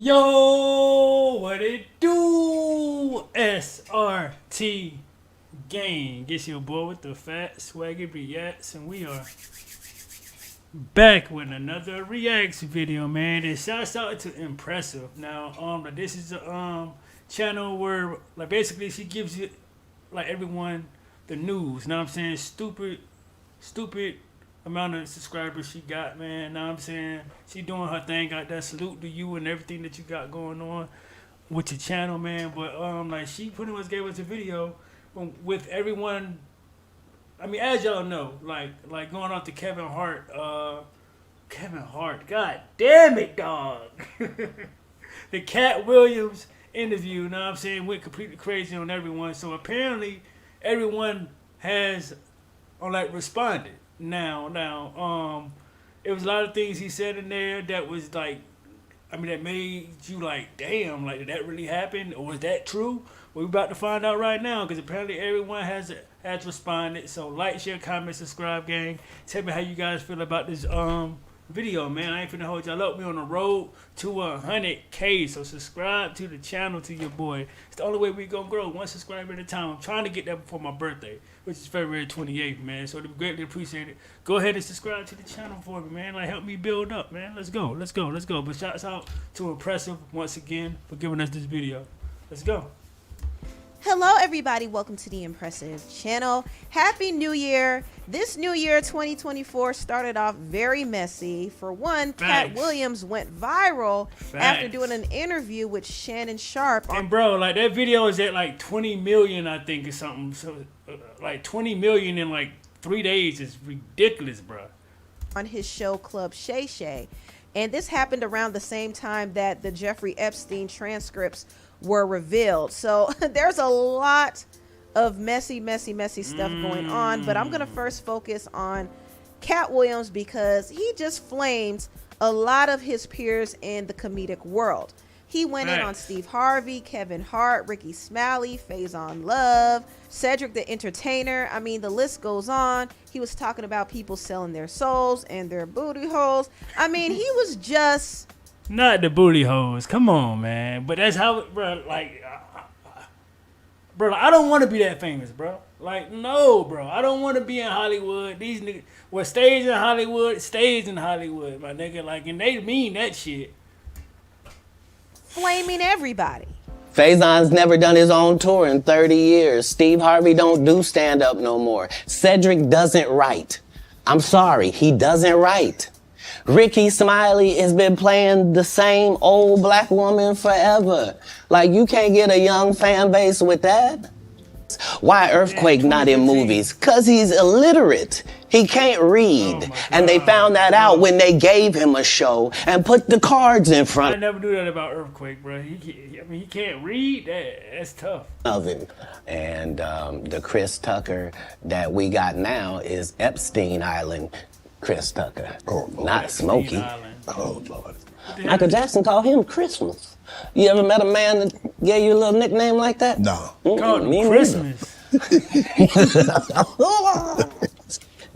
Yo, what it do? SRT gang. Get your boy with the fat SwaggyReacts, and we are back with another reacts video, man. And shouts out to Impressive. Now, this is a channel where like basically she gives you like everyone the news. Know what I'm saying? Stupid amount of subscribers she got, man. Know what I'm saying? She doing her thing. Got that salute to you and everything that you got going on with your channel, man. But like she pretty much gave us a video with everyone. I mean, as y'all know, like going off to Kevin Hart. God damn it, dog. The Katt Williams interview, know what I'm saying, went completely crazy on everyone. So apparently everyone has responded. Now, it was a lot of things he said in there that was like, I mean, that made you like, damn, like, did that really happen? Or is that true? Well, we're about to find out right now, because apparently everyone has responded. So like, share, comment, subscribe, gang. Tell me how you guys feel about this video, man. I ain't finna hold y'all up. We on the road to 100K. So subscribe to the channel, to your boy. It's the only way we gonna grow, one subscriber at a time. I'm trying to get that before my birthday, which is February 28th, man. So it'd be greatly appreciated. Go ahead and subscribe to the channel for me, man. Like, help me build up, man. Let's go. But shouts out to Impressive once again for giving us this video. Let's go. Hello everybody, welcome to the Impressive channel. Happy New Year. This new year 2024 started off very messy. For one, Katt Williams went viral after doing an interview with Shannon Sharpe. And bro, like, that video is at like 20 million, I think, or something. So like 20 million in like 3 days is ridiculous, bro. On his show Club Shay Shay. And this happened around the same time that the Jeffrey Epstein transcripts were revealed. So there's a lot of messy stuff going on, but I'm gonna first focus on Katt Williams because he just flamed a lot of his peers in the comedic world. He went in on Steve Harvey, Kevin Hart, Rickey, Smiley, Faizon Love, Cedric the Entertainer. I mean, the list goes on. He was talking about people selling their souls and their booty holes. I mean, he was just not the booty holes. Come on, man. But that's how, bro. Like, bro, I don't want to be that famous, bro. Like, no, bro. I don't want to be in Hollywood. These niggas, what stays in Hollywood, stays in Hollywood, my nigga. Like, and they mean that shit. Flaming everybody. Faizon's never done his own tour in 30 years. Steve Harvey don't do stand-up no more. Cedric doesn't write. I'm sorry, he doesn't write. Rickey Smiley has been playing the same old black woman forever. Like, you can't get a young fan base with that. Why Earthquake not in movies? Cause he's illiterate. He can't read. And they found that out when they gave him a show and put the cards in front. I never knew that about Earthquake, bro. He can't read. That's tough. Of him. And the Chris Tucker that we got now is Epstein Island Chris Tucker. Oh, Lord. Not Smokey. Oh, Lord. Michael Jackson called him Christmas. You ever met a man that gave you a little nickname like that? No. Called him Christmas.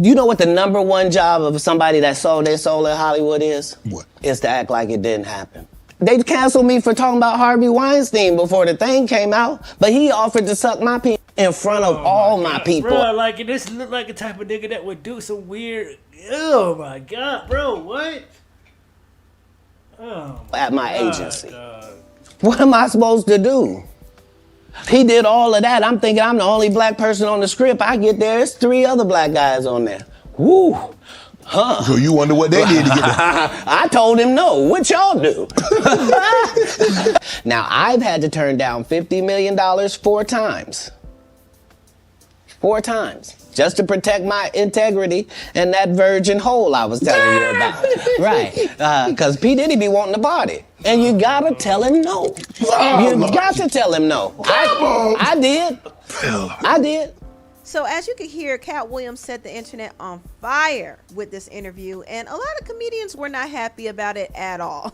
Do you know what the #1 job of somebody that sold their soul in Hollywood is? What? Is to act like it didn't happen. They canceled me for talking about Harvey Weinstein before the thing came out, but he offered to suck my pee in front of all my people. Bro, like, this look like a type of nigga that would do some weird, oh my God, bro, what? Oh my at my God, agency. dog. What am I supposed to do? He did all of that. I'm thinking I'm the only black person on the script. I get there, it's 3 other black guys on there. Woo. Huh. So you wonder what they did to get there? I told him no. What y'all do? Now, I've had to turn down $50 million 4 times. 4 times. Just to protect my integrity and that virgin hole I was telling you about. Right. Because P. Diddy be wanting the body. And you gotta tell him no. You got to tell him no. I did. I did. So as you can hear, Katt Williams set the internet on fire with this interview, and a lot of comedians were not happy about it at all.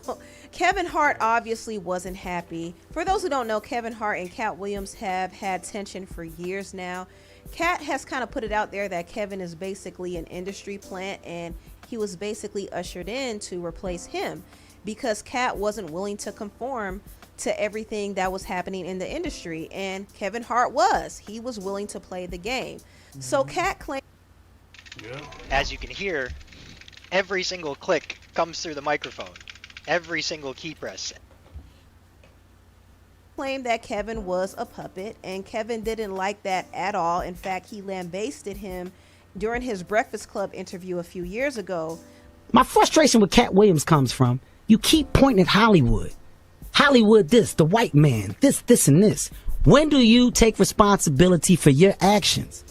Kevin Hart obviously wasn't happy. For those who don't know, Kevin Hart and Katt Williams have had tension for years now. Katt has kind of put it out there that Kevin is basically an industry plant, and he was basically ushered in to replace him. because Katt wasn't willing to conform to everything that was happening in the industry, and Kevin Hart was. He was willing to play the game. So Katt claimed, as you can hear, every single click comes through the microphone. Every single key press. claimed that Kevin was a puppet, and Kevin didn't like that at all. In fact, he lambasted him during his Breakfast Club interview a few years ago. My frustration with Katt Williams comes from, you keep pointing at Hollywood. Hollywood this, the white man, this, and this. When do you take responsibility for your actions?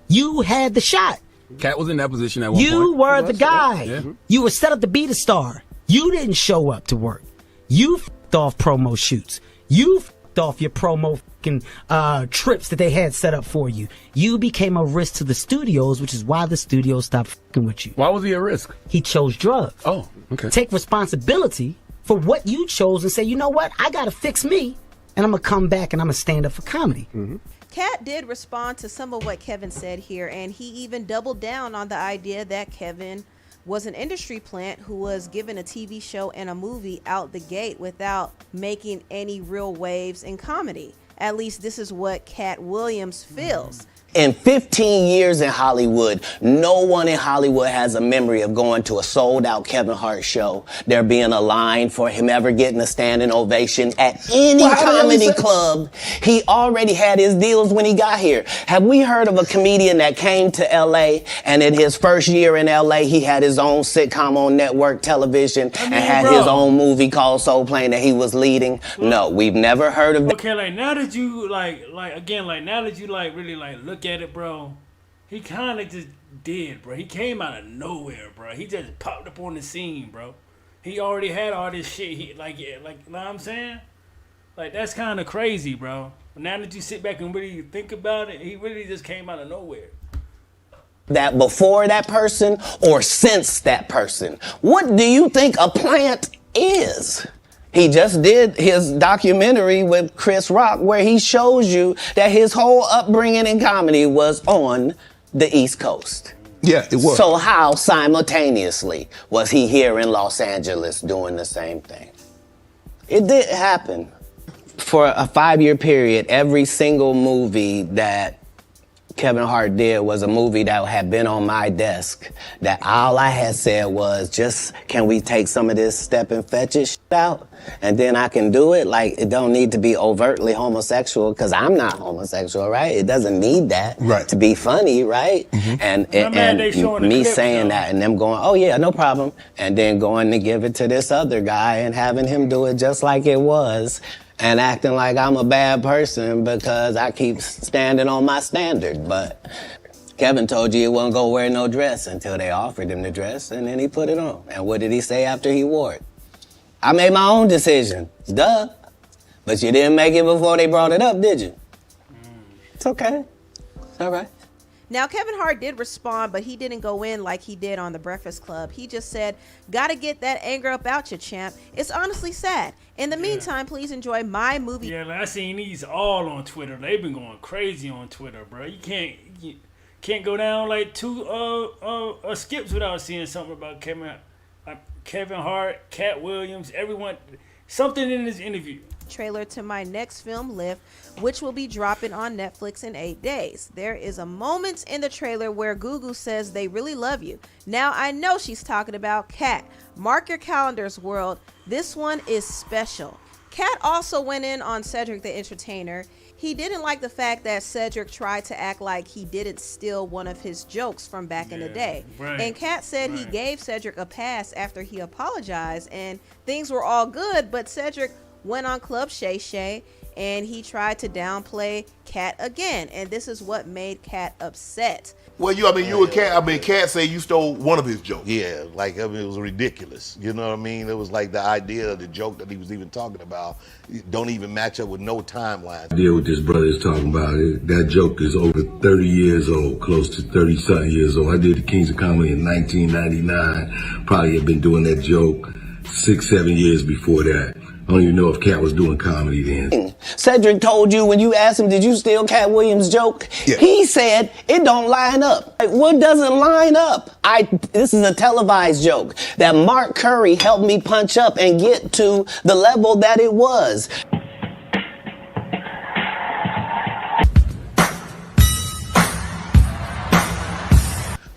You had the shot. Katt was in that position at one point. You were the guy. Yeah. You were set up to be the star. You didn't show up to work. You f***ed off promo shoots. You f***ed off your promo f***ing trips that they had set up for you. You became a risk to the studios, which is why the studios stopped f***ing with you. Why was he a risk? He chose drugs. Oh, okay. Take responsibility for what you chose and say, you know what? I got to fix me, and I'm going to come back and I'm going to stand up for comedy. Katt did respond to some of what Kevin said here, and he even doubled down on the idea that Kevin was an industry plant who was given a TV show and a movie out the gate without making any real waves in comedy. At least this is what Katt Williams feels. In 15 years in Hollywood, no one in Hollywood has a memory of going to a sold-out Kevin Hart show, there being a line for him ever getting a standing ovation at any comedy club. He already had his deals when he got here. Have we heard of a comedian that came to L.A. and in his first year in L.A. he had his own sitcom on network television and had his own movie called Soul Plane that he was leading? No, we've never heard of that. Okay, like now that you now that you really look at it, bro, he kind of just did, bro. He came out of nowhere, bro. He just popped up on the scene, bro. He already had all this shit. He you know what I'm saying? Like, that's kind of crazy, bro. But now that you sit back and really think about it, he really just came out of nowhere. That before that person or since that person? What do you think a plant is? He just did his documentary with Chris Rock where he shows you that his whole upbringing in comedy was on the East Coast. Yeah, it was. So how simultaneously was he here in Los Angeles doing the same thing? It did happen. For a 5-year period, every single movie that Kevin Hart did was a movie that had been on my desk, that all I had said was, just, can we take some of this step and fetch it shit out? And then I can do it. Like, it don't need to be overtly homosexual, because I'm not homosexual, right? It doesn't need that to be funny, right? And me saying that and them going, oh yeah, no problem. And then going to give it to this other guy and having him do it just like it was. And acting like I'm a bad person because I keep standing on my standard. But Kevin told you he wasn't gonna wear no dress until they offered him the dress, and then he put it on. And what did he say after he wore it? I made my own decision. Duh. But you didn't make it before they brought it up, did you? It's okay. It's all right. Now, Kevin Hart did respond, but he didn't go in like he did on The Breakfast Club. He just said, gotta get that anger up out you, champ. It's honestly sad. In the meantime, please enjoy my movie. Yeah, like, I seen these all on Twitter. They've been going crazy on Twitter, bro. You can't go down like two skips without seeing something about Kevin Hart, Katt Williams, everyone, something in this interview. Trailer to my next film, Lift, which will be dropping on Netflix in 8 days. There is a moment in the trailer where Gugu says they really love you. Now I know she's talking about Katt. Mark your calendars, world. This one is special. Katt also went in on Cedric the Entertainer. He didn't like the fact that Cedric tried to act like he didn't steal one of his jokes from back in the day. And Katt said he gave Cedric a pass after he apologized and things were all good, but Cedric went on Club Shay Shay and he tried to downplay Katt again, and this is what made Katt upset. Well, you and Katt. Katt say you stole one of his jokes. Yeah, like, it was ridiculous. You know what I mean? It was like the idea of the joke that he was even talking about don't even match up with no timeline. The deal with this brother is talking about, that joke is over 30 years old, close to 30-something years old. I did the Kings of Comedy in 1999. Probably had been doing that joke 6-7 years before that. I don't even know if Katt was doing comedy then. Cedric told you when you asked him, did you steal Katt Williams' joke? Yeah. He said, it don't line up. Like, what doesn't line up? This is a televised joke that Mark Curry helped me punch up and get to the level that it was.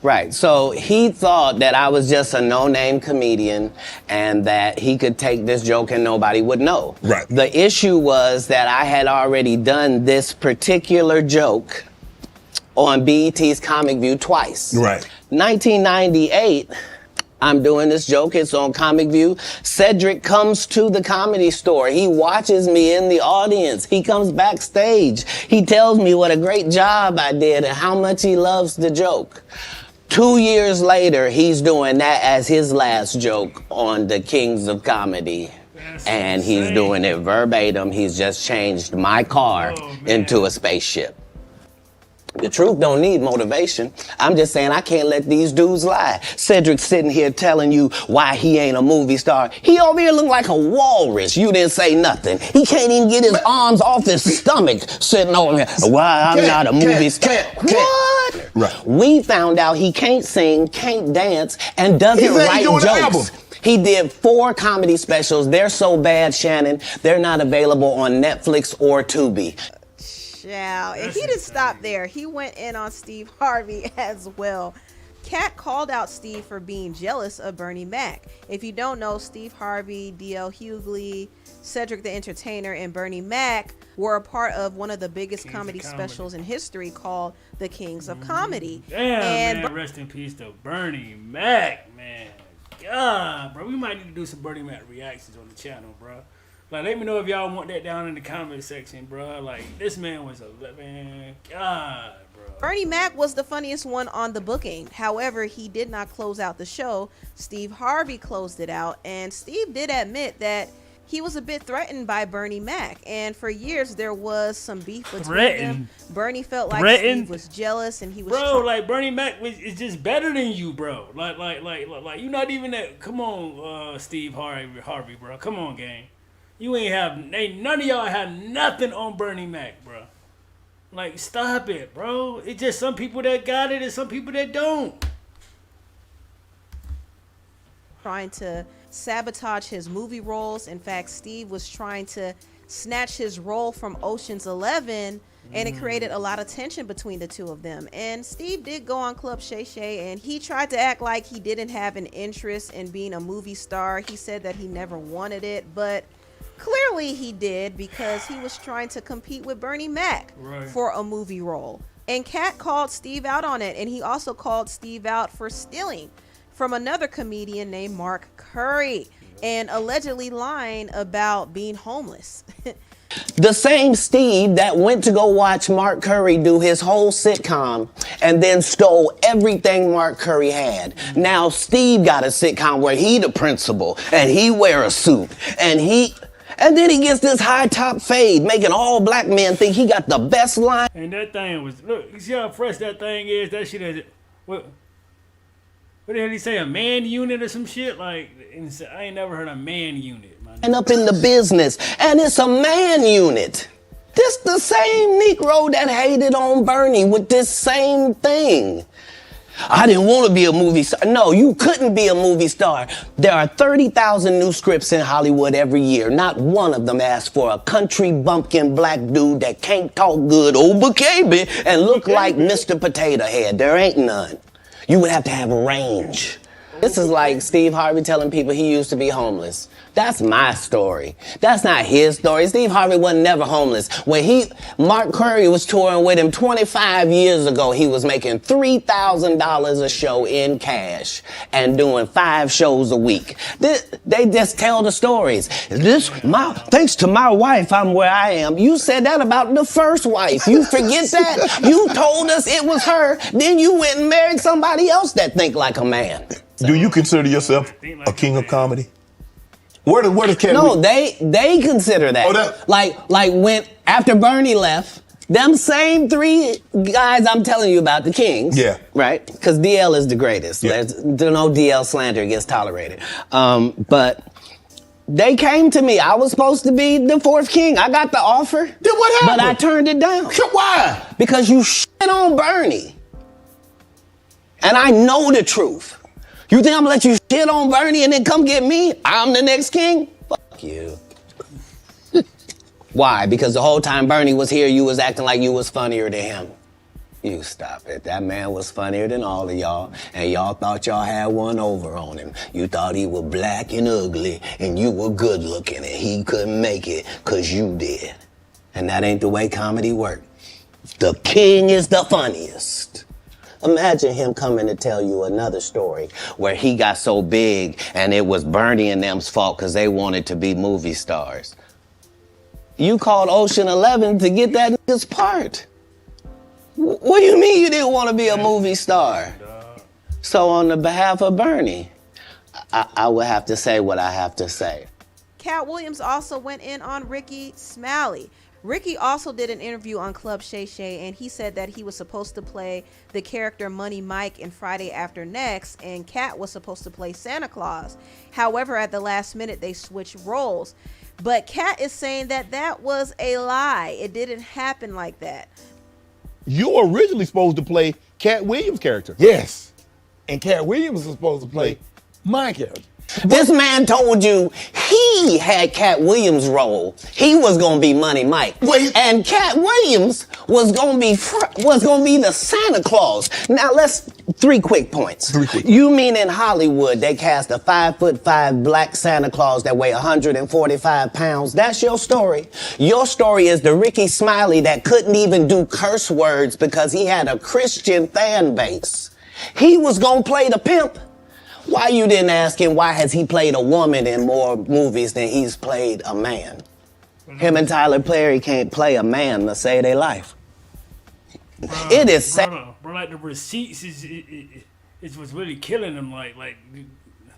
Right, so he thought that I was just a no-name comedian and that he could take this joke and nobody would know. Right. The issue was that I had already done this particular joke on BET's Comic View twice. Right. 1998, I'm doing this joke, it's on Comic View. Cedric comes to the Comedy Store. He watches me in the audience. He comes backstage. He tells me what a great job I did and how much he loves the joke. 2 years later, he's doing that as his last joke on the Kings of Comedy. And he's doing it verbatim. He's just changed my car into a spaceship. The truth don't need motivation. I'm just saying I can't let these dudes lie. Cedric sitting here telling you why he ain't a movie star. He over here look like a walrus. You didn't say nothing. He can't even get his arms off his stomach sitting over here. Why I'm not a movie star. What? Right. We found out he can't sing, can't dance, and doesn't write jokes. He did 4 comedy specials. They're so bad, Shannon, they're not available on Netflix or Tubi. Child. And he didn't stop there. He went in on Steve Harvey as well. Katt called out Steve for being jealous of Bernie Mac. If you don't know, Steve Harvey, D.L. Hughley, Cedric the Entertainer, and Bernie Mac were a part of one of the biggest comedy specials in history called The Kings of Comedy. Damn, man, rest in peace to Bernie Mac, man. God, bro, we might need to do some Bernie Mac reactions on the channel, bro. Like, let me know if y'all want that down in the comment section, bro. Like, this man was man, God, bro. Bernie Mac was the funniest one on the booking. However, he did not close out the show. Steve Harvey closed it out, and Steve did admit that he was a bit threatened by Bernie Mac, and for years there was some beef between them. Bernie felt like Steve was jealous, and he was like Bernie Mac is just better than you, bro. Like you're not even that. Come on, Steve Harvey, bro. Come on, gang. You ain't none of y'all have nothing on Bernie Mac, bro. Like, stop it, bro. It's just some people that got it and some people that don't. trying to sabotage his movie roles. In fact, Steve was trying to snatch his role from Ocean's 11, and it created a lot of tension between the two of them. And Steve did go on Club Shay Shay, and he tried to act like he didn't have an interest in being a movie star. He said that he never wanted it, but clearly he did, because he was trying to compete with Bernie Mac for a movie role. And Katt called Steve out on it, and he also called Steve out for stealing from another comedian named Mark Curry and allegedly lying about being homeless. The same Steve that went to go watch Mark Curry do his whole sitcom and then stole everything Mark Curry had. Now Steve got a sitcom where he the principal and he wear a suit and then he gets this high top fade, making all black men think he got the best line. And that thing was, look, you see how fresh that thing is? That shit is, what the hell did he say, a man unit or some shit? Like, I ain't never heard a man unit, man. And up in the business, and it's a man unit. This the same Negro that hated on Bernie with this same thing. I didn't want to be a movie star. No, you couldn't be a movie star. There are 30,000 new scripts in Hollywood every year. Not one of them asks for a country bumpkin black dude that can't talk good, baby, and look like Mr. Potato Head. There ain't none. You would have to have range. This is like Steve Harvey telling people he used to be homeless. That's my story. That's not his story. Steve Harvey wasn't never homeless. When Mark Curry was touring with him 25 years ago, he was making $3,000 a show in cash and doing 5 shows a week. They just tell the stories. Thanks to my wife, I'm where I am. You said that about the first wife. You forget that? You told us it was her. Then you went and married somebody else that think like a man. Do you consider yourself a king of comedy? Where does Katt? No, they consider that. Oh, like when after Bernie left, them same 3 guys I'm telling you about, the Kings. Yeah. Right? Because DL is the greatest. Yeah. There's no DL slander gets tolerated. But They came to me. I was supposed to be the fourth king. I got the offer. Then what happened? But I turned it down. Why? Because you shit on Bernie. And I know the truth. You think I'm gonna let you shit on Bernie and then come get me? I'm the next king? Fuck you. Why? Because the whole time Bernie was here, you was acting like you was funnier than him. You stop it. That man was funnier than all of y'all, and y'all thought y'all had one over on him. You thought he was black and ugly, and you were good looking, and he couldn't make it because you did. And that ain't the way comedy works. The king is the funniest. Imagine him coming to tell you another story where he got so big and it was Bernie and them's fault because they wanted to be movie stars. You called Ocean 11 to get that nigga's part. What do you mean you didn't want to be a movie star? So on the behalf of Bernie, I would have to say what I have to say. Katt Williams also went in on Rickey Smiley. Rickey also did an interview on Club Shay Shay, and he said that he was supposed to play the character Money Mike in Friday After Next, and Katt was supposed to play Santa Claus. However, at the last minute, they switched roles. But Katt is saying that that was a lie. It didn't happen like that. You were originally supposed to play Katt Williams' character. Yes. And Katt Williams was supposed to play my character. This man told you he had Katt Williams' role. He was gonna be Money Mike, and Katt Williams was gonna be the Santa Claus. Now three quick points. You mean in Hollywood they cast a 5'5" black Santa Claus that weigh 145 pounds? That's your story. Your story is the Rickey Smiley that couldn't even do curse words because he had a Christian fan base. He was gonna play the pimp. Why you didn't ask him why has he played a woman in more movies than he's played a man? Him and Tyler Perry can't play a man to save their life. It is sad. Bro, like the receipts is what's really killing him. Like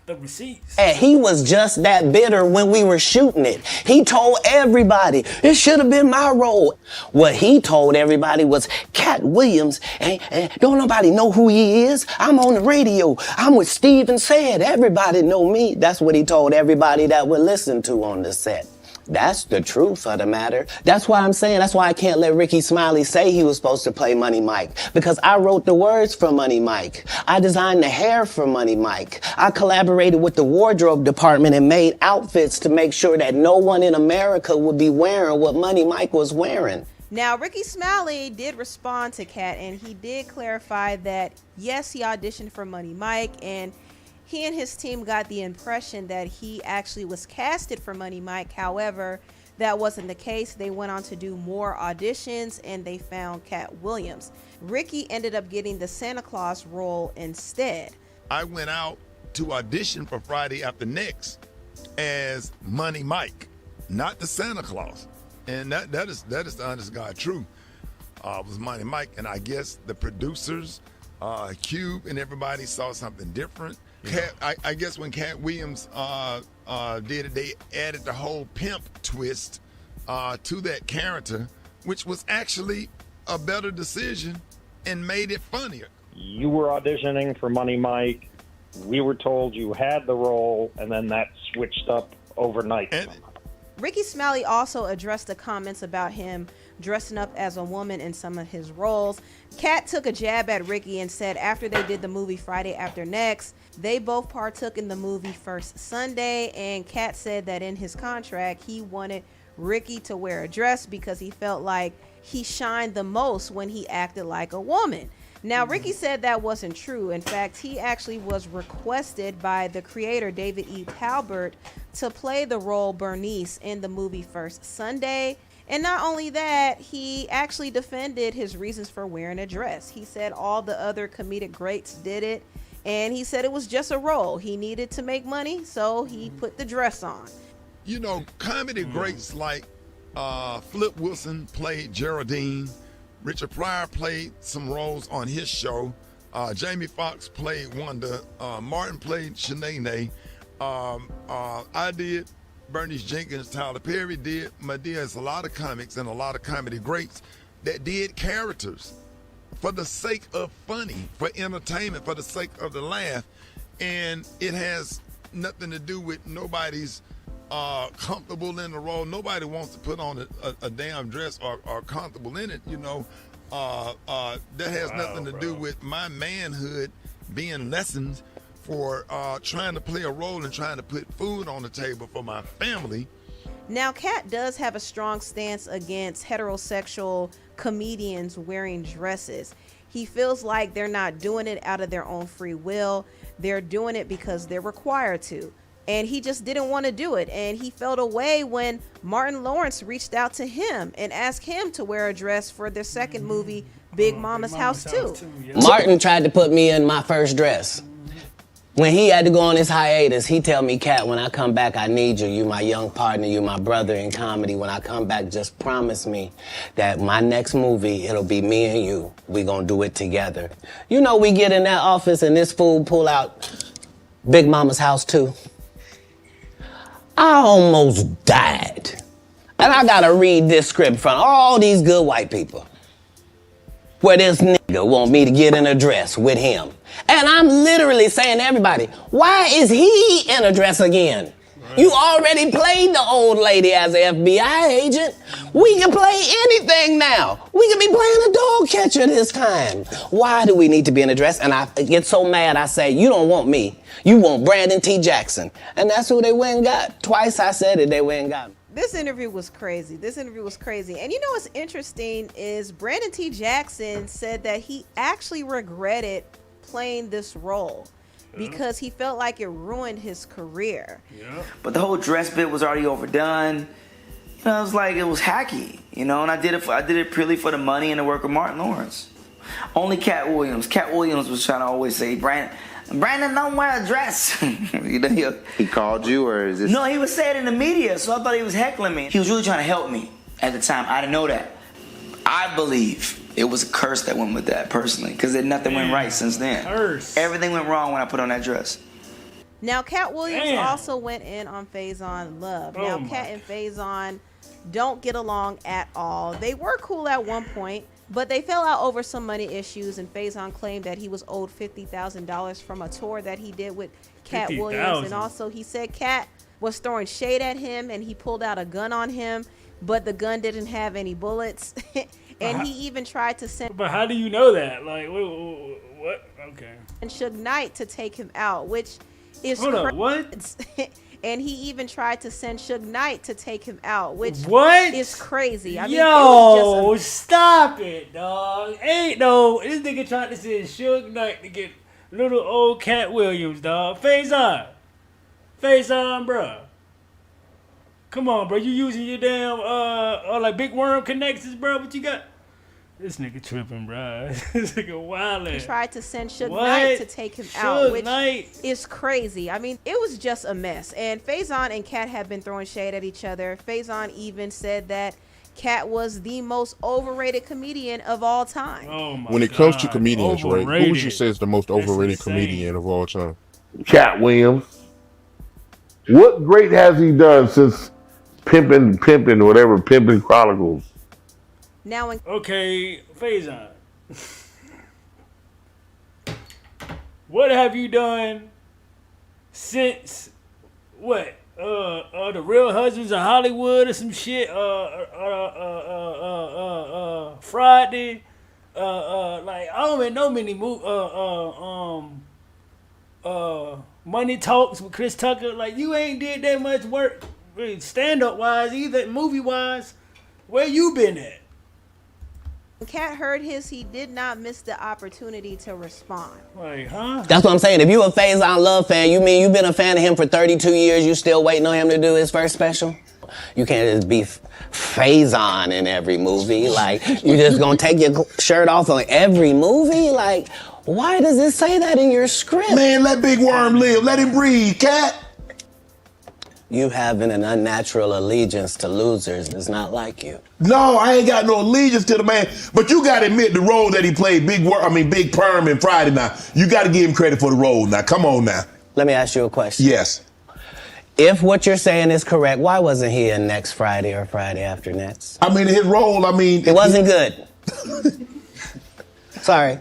the receipts. And he was just that bitter when we were shooting it. He told everybody, it should have been my role. What he told everybody was, Katt Williams, and don't nobody know who he is. I'm on the radio. I'm with Steve and Said. Everybody know me. That's what he told everybody that would listen to on the set. That's the truth of the matter. That's why I'm saying, that's why I can't let Rickey Smiley say he was supposed to play Money Mike. Because I wrote the words for Money Mike. I designed the hair for Money Mike. I collaborated with the wardrobe department and made outfits to make sure that no one in America would be wearing what Money Mike was wearing. Now, Rickey Smiley did respond to Katt, and he did clarify that, yes, he auditioned for Money Mike, and he and his team got the impression that he actually was casted for Money Mike. However, that wasn't the case. They went on to do more auditions and they found Katt Williams. Rickey ended up getting the Santa Claus role instead. I went out to audition for Friday After Next as Money Mike, not the Santa Claus. And that is the honest God truth. It was Money Mike, and I guess the producers, Cube and everybody saw something different. I guess when Katt Williams did it, they added the whole pimp twist to that character, which was actually a better decision and made it funnier. You were auditioning for Money Mike. We were told you had the role, and then that switched up overnight. Rickey Smiley also addressed the comments about him dressing up as a woman in some of his roles. Katt took a jab at Rickey and said after they did the movie Friday After Next, they both partook in the movie First Sunday, and Katt said that in his contract, he wanted Rickey to wear a dress because he felt like he shined the most when he acted like a woman. Now, Rickey said that wasn't true. In fact, he actually was requested by the creator, David E. Talbert, to play the role Bernice in the movie First Sunday. And not only that, he actually defended his reasons for wearing a dress. He said all the other comedic greats did it, and he said it was just a role. He needed to make money, so he put the dress on. You know, comedy greats like Flip Wilson played Geraldine. Richard Pryor played some roles on his show. Jamie Foxx played Wanda. Martin played Shanae. I did. Bernice Jenkins, Tyler Perry did. Madea. It's a lot of comics and a lot of comedy greats that did characters for the sake of funny, for entertainment, for the sake of the laugh. And it has nothing to do with nobody's comfortable in the role. Nobody wants to put on a damn dress or comfortable in it, you know. That has nothing to do with my manhood being lessened for trying to play a role and trying to put food on the table for my family. Now, Katt does have a strong stance against heterosexual comedians wearing dresses. He feels like they're not doing it out of their own free will. They're doing it because they're required to. And he just didn't want to do it. And he felt away when Martin Lawrence reached out to him and asked him to wear a dress for their second movie, Big Mama's House 2. Martin tried to put me in my first dress. When he had to go on his hiatus, he tell me, Katt, when I come back, I need you. You my young partner, you my brother in comedy. When I come back, just promise me that my next movie, it'll be me and you. We gonna do it together. You know, we get in that office and this fool pull out Big Mama's House 2. I almost died. And I gotta read this script from all these good white people, where this nigga want me to get in a dress with him. And I'm literally saying to everybody, why is he in a dress again? Right. You already played the old lady as an FBI agent. We can play anything now. We can be playing a dog catcher this time. Why do we need to be in a dress? And I get so mad, I say, you don't want me. You want Brandon T. Jackson. And that's who they went and got. Twice I said it, they went and got him. This interview was crazy. And you know what's interesting is Brandon T. Jackson said that he actually regretted playing this role because he felt like it ruined his career. Yeah. But the whole dress bit was already overdone. You know, it was like, it was hacky, you know, and I did it purely for the money and the work of Martin Lawrence. Only Katt Williams. Katt Williams was trying to always say, Brandon, don't wear a dress. You know, he called you, or is this? No, he was saying it in the media, so I thought he was heckling me. He was really trying to help me at the time. I didn't know that. I believe it was a curse that went with that, personally, because nothing went right since then. Curse. Everything went wrong when I put on that dress. Now, Katt Williams also went in on Faizon Love. Now, Katt and Faizon don't get along at all. They were cool at one point, but they fell out over some money issues, and Faizon claimed that he was owed $50,000 from a tour that he did with Katt Williams. And also, he said Katt was throwing shade at him, and he pulled out a gun on him, but the gun didn't have any bullets. And he even tried to send... But how do you know that? Like, what? Okay. And Suge Knight to take him out, which is... Hold on, what? And he even tried to send Suge Knight to take him out, which is crazy. I mean, yo, stop it, dog. Ain't no... This nigga trying to send Suge Knight to get little old Katt Williams, dog. Faizon, bruh. Come on, bro. You using your damn, like Big Worm connections, bro? What you got? This nigga tripping, bro. This nigga wildin'. He tried to send Suge Knight to take him out, which is crazy. I mean, it was just a mess. And Faizon and Katt have been throwing shade at each other. Faizon even said that Katt was the most overrated comedian of all time. Oh my when it comes to comedians, right? Who would you say is the most overrated comedian of all time? Katt Williams. What great has he done since Pimpin' Chronicles? Now, okay, Faizon. What have you done since what? The Real Husbands of Hollywood or some shit? Friday. Like I don't even know many Money Talks with Chris Tucker. Like you ain't did that much work, stand up wise either, movie wise. Where you been at? When Katt heard his, he did not miss the opportunity to respond. Like, huh? That's what I'm saying. If you a Faizon Love fan, you mean you've been a fan of him for 32 years, you still waiting on him to do his first special? You can't just be Faizon in every movie. Like, you just gonna take your shirt off on every movie? Like, why does it say that in your script? Man, let Big Worm live. Let him breathe, Katt. You having an unnatural allegiance to losers is not like you. No, I ain't got no allegiance to the man. But you gotta admit the role that he played, Big Perm in Friday now. You gotta give him credit for the role now. Come on now. Let me ask you a question. Yes. If what you're saying is correct, why wasn't he in next Friday or Friday after next? I mean, his role, it wasn't good. Sorry.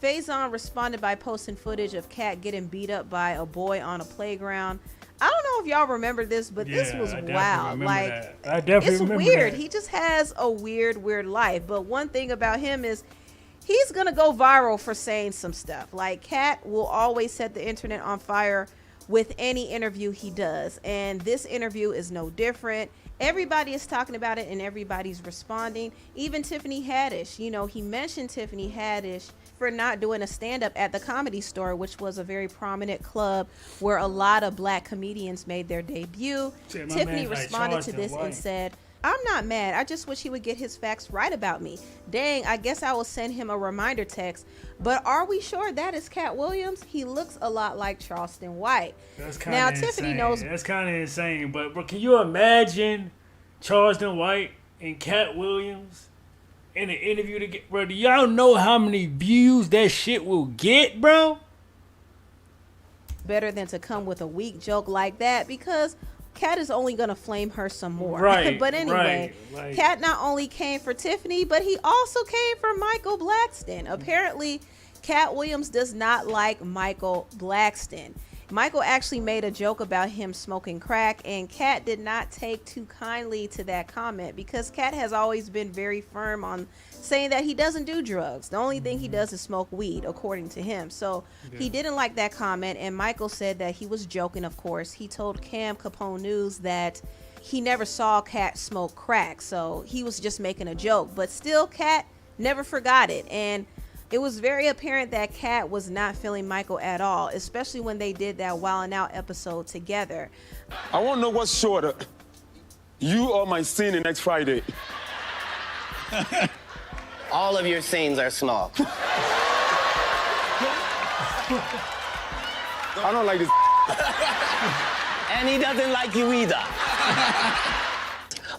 Faizon responded by posting footage of Katt getting beat up by a boy on a playground. I don't know if y'all remember this, but this was wild. Like, I definitely it's remember weird. that. He just has a weird life. But one thing about him is he's gonna go viral for saying some stuff. Like, Katt will always set the internet on fire with any interview he does, and this interview is no different. Everybody is talking about it and everybody's responding. Even Tiffany Haddish, you know, he mentioned Tiffany Haddish for not doing a stand-up at the Comedy Store, which was a very prominent club where a lot of black comedians made their debut. Tiffany responded to this and said, "I'm not mad. I just wish he would get his facts right about me. Dang, I guess I will send him a reminder text. But are we sure that is Katt Williams? He looks a lot like Charleston White." That's kind of insane. Tiffany knows. That's kind of insane. But can you imagine Charleston White and Katt Williams in an interview together? Bro, do y'all know how many views that shit will get, bro? Better than to come with a weak joke like that, because Katt is only gonna flame her some more. Right. But anyway, Katt not only came for Tiffany, but he also came for Michael Blackson. Apparently, Katt Williams does not like Michael Blackson. Michael actually made a joke about him smoking crack, and Katt did not take too kindly to that comment, because Katt has always been very firm on saying that he doesn't do drugs. The only thing he does is smoke weed, according to him. So he didn't like that comment, and Michael said that he was joking, of course. He told Cam Capone News that he never saw Katt smoke crack, so he was just making a joke. But still, Katt never forgot it, and it was very apparent that Katt was not feeling Michael at all, especially when they did that Wildin' Out episode together. I want to know what's shorter, you or my scene next Friday. All of your scenes are small. I don't like this. And he doesn't like you either.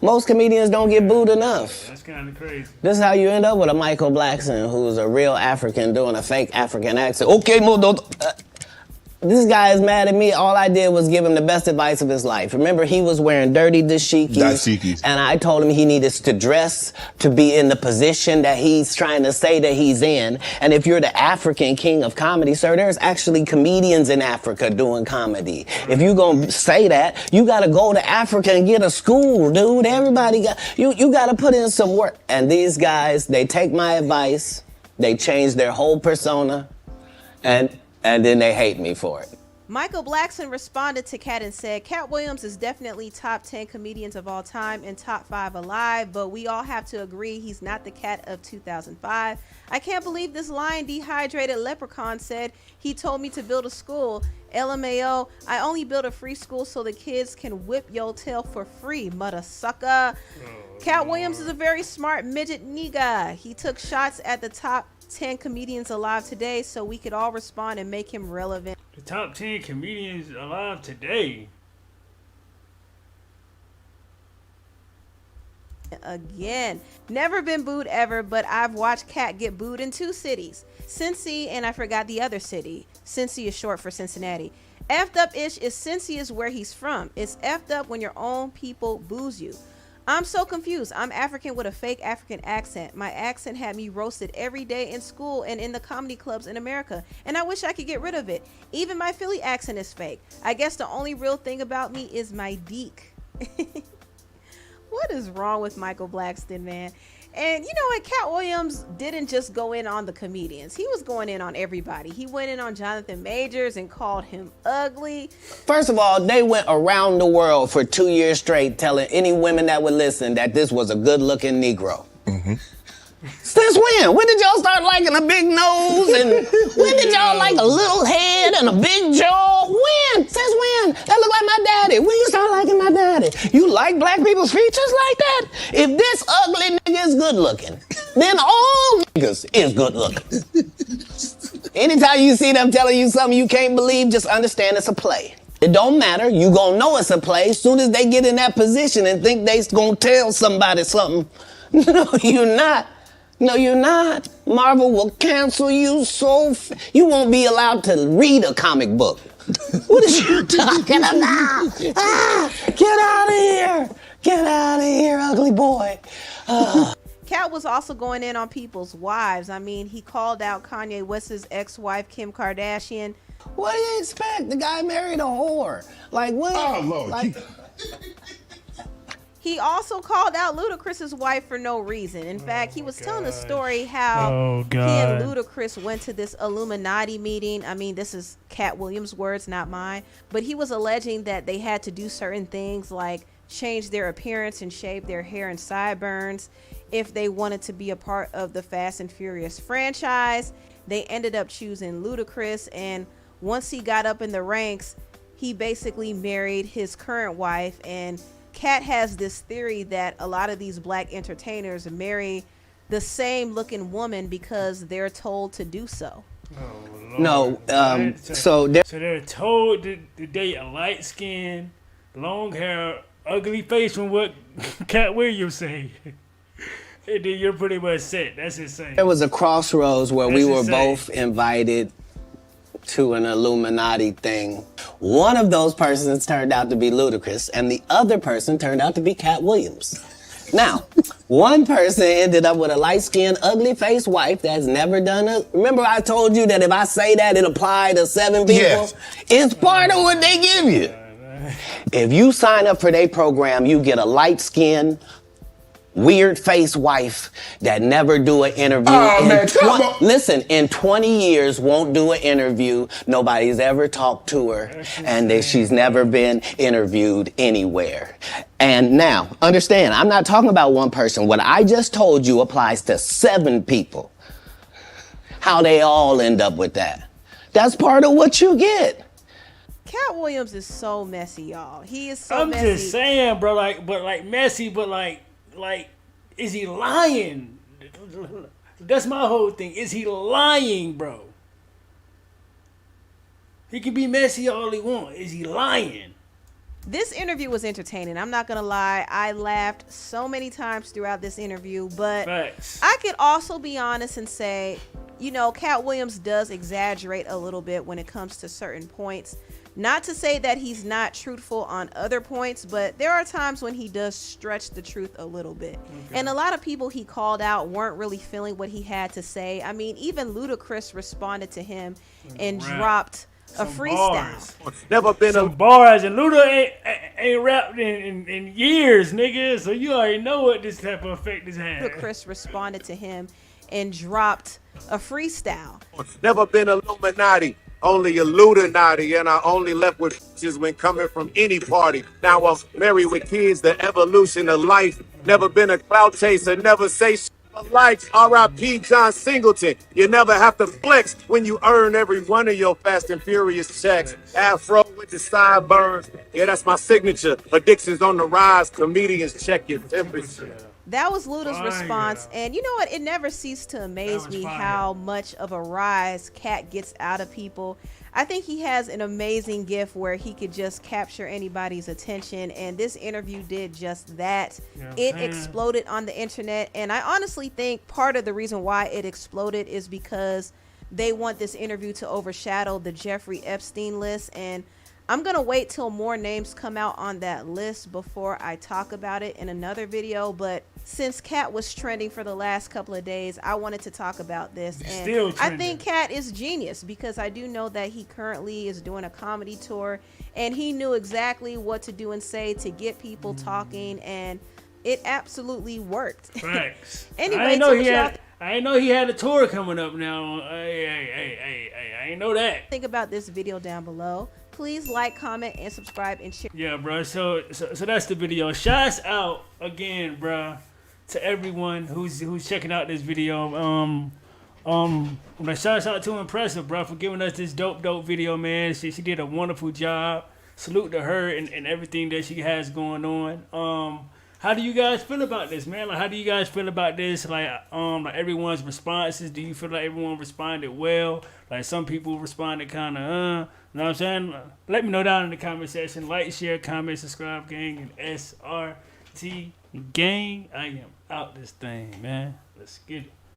Most comedians don't get booed enough. That's kind of crazy. This is how you end up with a Michael Blackson, who's a real African doing a fake African accent. Okay, this guy is mad at me. All I did was give him the best advice of his life. Remember, he was wearing dirty dashikis. And I told him he needed to dress to be in the position that he's trying to say that he's in. And if you're the African king of comedy, sir, there's actually comedians in Africa doing comedy. If you're going to say that, you got to go to Africa and get a school, dude. Everybody got, you got to put in some work. And these guys, they take my advice, they change their whole persona, and then they hate me for it. Michael Blackson responded to Katt and said, "Katt Williams is definitely top 10 comedians of all time and top 5 alive, but we all have to agree he's not the Katt of 2005. I can't believe this lying dehydrated leprechaun said he told me to build a school. LMAO, I only built a free school so the kids can whip your tail for free, mother sucker." Katt Williams is a very smart midget nigga. He took shots at the top 10 comedians alive today so we could all respond and make him relevant. The top 10 comedians alive today. Again, never been booed ever, but I've watched Katt get booed in 2 cities. Cincy, and I forgot the other city. Cincy is short for Cincinnati. Effed up-ish is Cincy is where he's from. It's effed up when your own people boos you. I'm so confused. I'm African with a fake African accent. My accent had me roasted every day in school and in the comedy clubs in America, and I wish I could get rid of it. Even my Philly accent is fake. I guess the only real thing about me is my deek. What is wrong with Michael Blackson, man? And you know what? Katt Williams didn't just go in on the comedians. He was going in on everybody. He went in on Jonathan Majors and called him ugly. First of all, they went around the world for 2 years straight telling any women that would listen that this was a good-looking Negro. Mm-hmm. Since when? When did y'all start liking a big nose? And when did y'all like a little head and a big jaw? When? Since when? That look like my daddy. When you start liking my daddy? You like black people's features like that? If this ugly nigga is good looking, then all niggas is good looking. Anytime you see them telling you something you can't believe, just understand it's a play. It don't matter. You gonna know it's a play as soon as they get in that position and think they gonna tell somebody something. No, you're not. No, you're not. Marvel will cancel you you won't be allowed to read a comic book. What is you talking about? Get out of here. Get out of here, ugly boy. Katt was also going in on people's wives. I mean, he called out Kanye West's ex-wife, Kim Kardashian. What do you expect? The guy married a whore. Like what? Oh Lord. Like, He also called out Ludacris's wife for no reason. In fact, he was telling the story how he and Ludacris went to this Illuminati meeting. I mean, this is Katt Williams' words, not mine. But he was alleging that they had to do certain things like change their appearance and shave their hair and sideburns if they wanted to be a part of the Fast and Furious franchise. They ended up choosing Ludacris, and once he got up in the ranks, he basically married his current wife. And Katt has this theory that a lot of these black entertainers marry the same looking woman because they're told to do so. Oh, no, so they're told to date a light skin, long hair, ugly face, from what Katt Williams say. And then you're pretty much set. That's insane. There was a crossroads where we were both invited to an Illuminati thing. One of those persons turned out to be Ludacris, and the other person turned out to be Katt Williams. Now, one person ended up with a light-skinned, ugly-faced wife that's never done a... Remember I told you that if I say that, it applied to 7 people? Yes. It's part of what they give you. If you sign up for their program, you get a light-skinned, weird-faced wife that never do an interview. Oh, man, come on. Listen, in 20 years, won't do an interview. Nobody's ever talked to her, and that she's never been interviewed anywhere. And now, understand, I'm not talking about one person. What I just told you applies to 7 people. How they all end up with that. That's part of what you get. Katt Williams is so messy, y'all. He is so messy. I'm just saying, bro, like messy, but like, is he lying? That's my whole thing. Is he lying, bro? He can be messy all he wants. Is he lying? This interview was entertaining. I'm not going to lie. I laughed so many times throughout this interview, but Facts. I could also be honest and say, you know, Katt Williams does exaggerate a little bit when it comes to certain points. Not to say that he's not truthful on other points, but there are times when he does stretch the truth a little bit. Okay. And a lot of people he called out weren't really feeling what he had to say. I mean, even Ludacris responded to him and dropped a freestyle. Bars. Never been some bars, and Luda ain't rapped in years, nigga. So you already know what this type of effect is having. Ludacris responded to him and dropped a freestyle. Never been Illuminati. Only Illuminati, and I only left with bitches when coming from any party. Now I'm married with kids, the evolution of life. Never been a clout chaser, never say shit for likes. R.I.P. John Singleton. You never have to flex when you earn every one of your Fast and Furious checks. Afro with the sideburns. Yeah, that's my signature. Addictions on the rise. Comedians check your temperature. That was Luda's response, and you know what? It never ceased to amaze me how much of a rise Katt gets out of people. I think he has an amazing gift where he could just capture anybody's attention, and this interview did just that. It exploded on the internet, and I honestly think part of the reason why it exploded is because they want this interview to overshadow the Jeffrey Epstein list, and I'm going to wait till more names come out on that list before I talk about it in another video. But since Katt was trending for the last couple of days, I wanted to talk about this. And I think Katt is genius because I do know that he currently is doing a comedy tour and he knew exactly what to do and say to get people talking, and it absolutely worked. Thanks. Anyway, I didn't know he had a tour coming up now. I didn't know that. Think about this video down below. Please like, comment, and subscribe and share. Yeah, bro. So that's the video. Shouts out again, bro, to everyone who's checking out this video. Shouts out to Impressive, bro, for giving us this dope video, man. She did a wonderful job. Salute to her and everything that she has going on. How do you guys feel about this, man? Like, how do you guys feel about this? Like everyone's responses. Do you feel like everyone responded well? Like some people responded kind of, you know what I'm saying? Let me know down in the comment section. Like, share, comment, subscribe, gang, and SRT gang. I am out this thing, man. Let's get it.